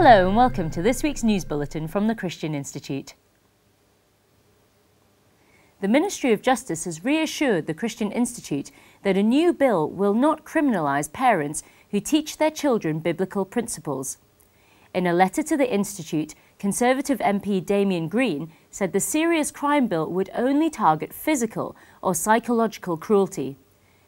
Hello and welcome to this week's news bulletin from the Christian Institute. The Ministry of Justice has reassured the Christian Institute that a new bill will not criminalise parents who teach their children biblical principles. In a letter to the Institute, Conservative MP Damian Green said the serious crime bill would only target physical or psychological cruelty.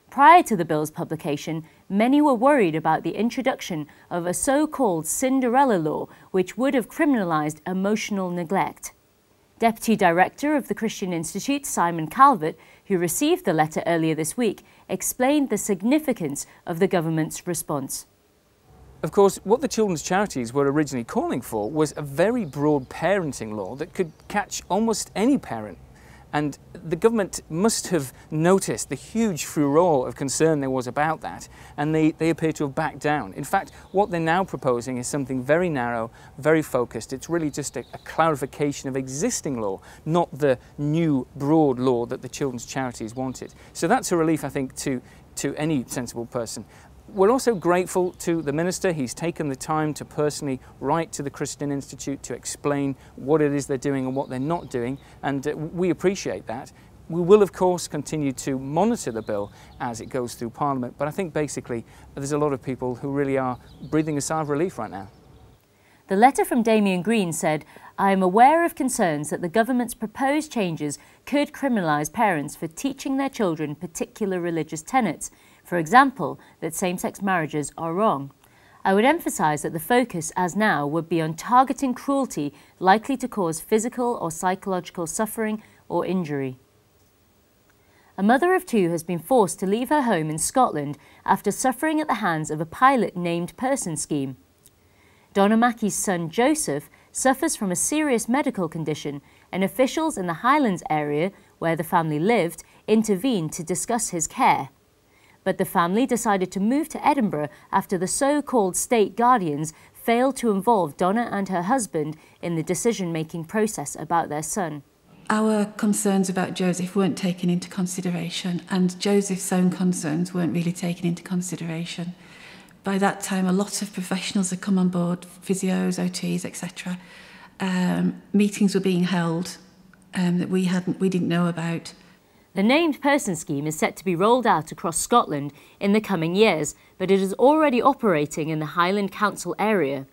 Prior to the bill's publication, many were worried about the introduction of a so-called Cinderella law which would have criminalised emotional neglect. Deputy Director of the Christian Institute, Simon Calvert, who received the letter earlier this week, explained the significance of the government's response. Of course, what the children's charities were originally calling for was a very broad parenting law that could catch almost any parent. And the government must have noticed the huge furore of concern there was about that, and they appear to have backed down. In fact, what they're now proposing is something very narrow, very focused. It's really just a clarification of existing law, not the new broad law that the children's charities wanted. So that's a relief, I think, to any sensible person. We're also grateful to the Minister. He's taken the time to personally write to the Christian Institute to explain what it is they're doing and what they're not doing, and we appreciate that. We will, of course, continue to monitor the bill as it goes through Parliament, but I think basically there's a lot of people who really are breathing a sigh of relief right now. The letter from Damian Green said, "I am aware of concerns that the government's proposed changes could criminalise parents for teaching their children particular religious tenets. For example, that same-sex marriages are wrong. I would emphasise that the focus, as now, would be on targeting cruelty likely to cause physical or psychological suffering or injury." A mother of two has been forced to leave her home in Scotland after suffering at the hands of a pilot named person scheme. Donna Mackey's son Joseph suffers from a serious medical condition, and officials in the Highlands area, where the family lived, intervened to discuss his care. But the family decided to move to Edinburgh after the so-called state guardians failed to involve Donna and her husband in the decision-making process about their son. Our concerns about Joseph weren't taken into consideration, and Joseph's own concerns weren't really taken into consideration. By that time, a lot of professionals had come on board, physios, OTs, etc. Meetings were being held that we didn't know about. The named person scheme is set to be rolled out across Scotland in the coming years, but it is already operating in the Highland Council area.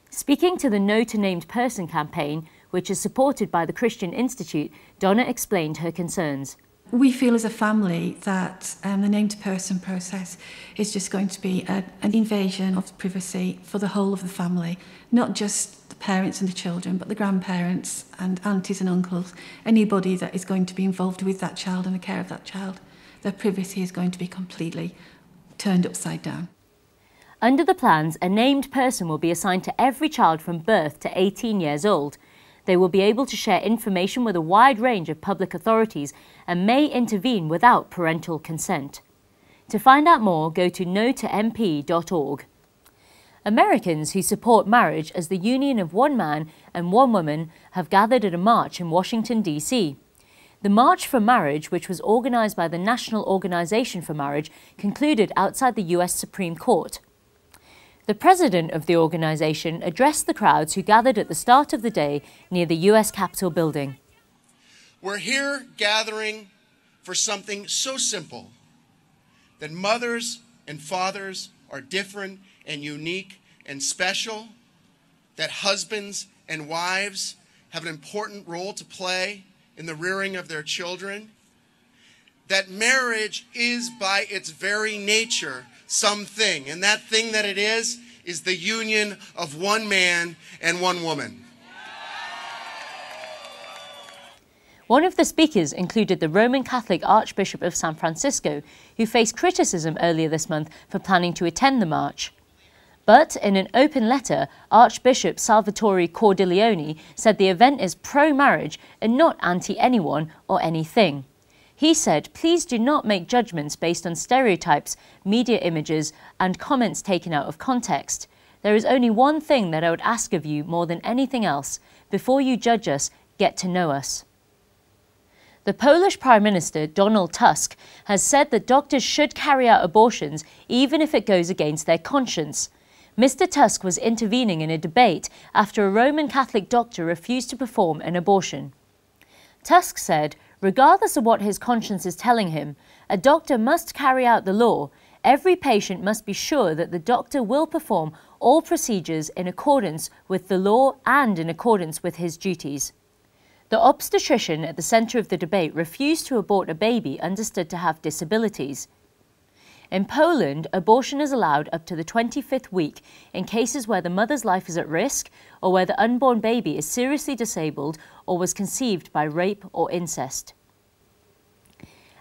Speaking to the No to Named Person campaign, which is supported by the Christian Institute, Donna explained her concerns. We feel as a family that the named person process is just going to be an invasion of privacy for the whole of the family, not just the parents and the children, but the grandparents and aunties and uncles, anybody that is going to be involved with that child and the care of that child. Their privacy is going to be completely turned upside down. Under the plans, a named person will be assigned to every child from birth to 18 years old. They will be able to share information with a wide range of public authorities and may intervene without parental consent. To find out more, go to notomp.org. Americans who support marriage as the union of one man and one woman have gathered at a march in Washington, D.C. The March for Marriage, which was organised by the National Organization for Marriage, concluded outside the U.S. Supreme Court. The president of the organisation addressed the crowds who gathered at the start of the day near the U.S. Capitol building. We're here gathering for something so simple, that mothers and fathers are different and unique and special, that husbands and wives have an important role to play in the rearing of their children, that marriage is by its very nature something, and that thing that it is the union of one man and one woman. One of the speakers included the Roman Catholic Archbishop of San Francisco, who faced criticism earlier this month for planning to attend the march. But in an open letter, Archbishop Salvatore Cordileone said the event is pro-marriage and not anti-anyone or anything. He said, "Please do not make judgments based on stereotypes, media images and comments taken out of context. There is only one thing that I would ask of you more than anything else. Before you judge us, get to know us." The Polish Prime Minister, Donald Tusk, has said that doctors should carry out abortions even if it goes against their conscience. Mr. Tusk was intervening in a debate after a Roman Catholic doctor refused to perform an abortion. Tusk said, regardless of what his conscience is telling him, a doctor must carry out the law. Every patient must be sure that the doctor will perform all procedures in accordance with the law and in accordance with his duties. The obstetrician at the centre of the debate refused to abort a baby understood to have disabilities. In Poland, abortion is allowed up to the 25th week in cases where the mother's life is at risk or where the unborn baby is seriously disabled or was conceived by rape or incest.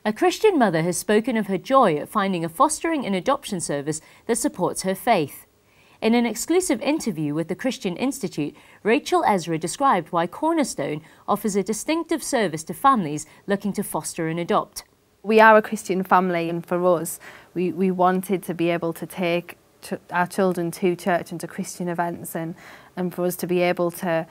A Christian mother has spoken of her joy at finding a fostering and adoption service that supports her faith. In an exclusive interview with the Christian Institute, Rachel Ezra described why Cornerstone offers a distinctive service to families looking to foster and adopt. We are a Christian family, and for us, we wanted to be able to take our children to church and to Christian events, and for us to be able to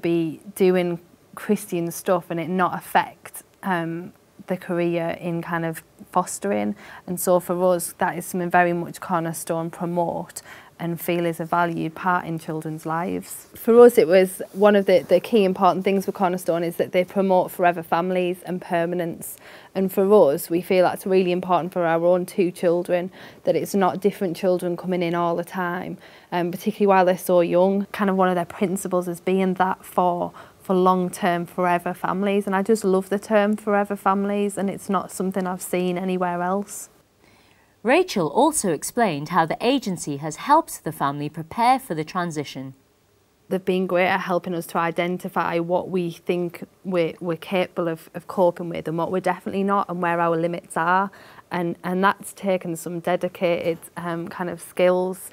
be doing Christian stuff and it not affect the career in kind of fostering. And so for us, that is something very much Cornerstone promote and feel is a valued part in children's lives. For us, it was one of the key important things with Cornerstone is that they promote forever families and permanence. And for us, we feel that's really important for our own two children, that it's not different children coming in all the time, particularly while they're so young. Kind of one of their principles is being that for long-term forever families. And I just love the term forever families, and it's not something I've seen anywhere else. Rachel also explained how the agency has helped the family prepare for the transition. They've been great at helping us to identify what we think we're capable of coping with and what we're definitely not, and where our limits are. And that's taken some dedicated kind of skills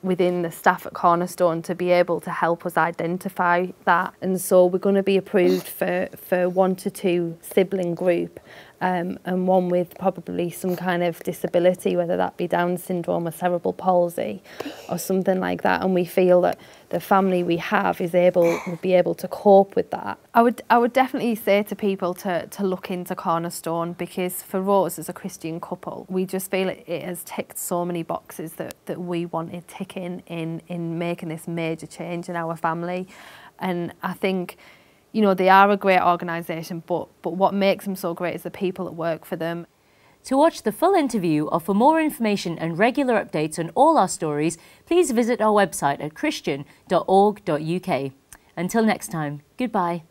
within the staff at Cornerstone to be able to help us identify that. And so we're going to be approved for 1 to 2 sibling group, and one with probably some kind of disability, whether that be Down syndrome or cerebral palsy or something like that. And we feel that the family we have will be able to cope with that. I would definitely say to people to look into Cornerstone, because for us as a Christian couple, we just feel it has ticked so many boxes that we wanted ticking in making this major change in our family. And I think, you know, they are a great organisation, but what makes them so great is the people that work for them. To watch the full interview or for more information and regular updates on all our stories, please visit our website at christian.org.uk. Until next time, goodbye.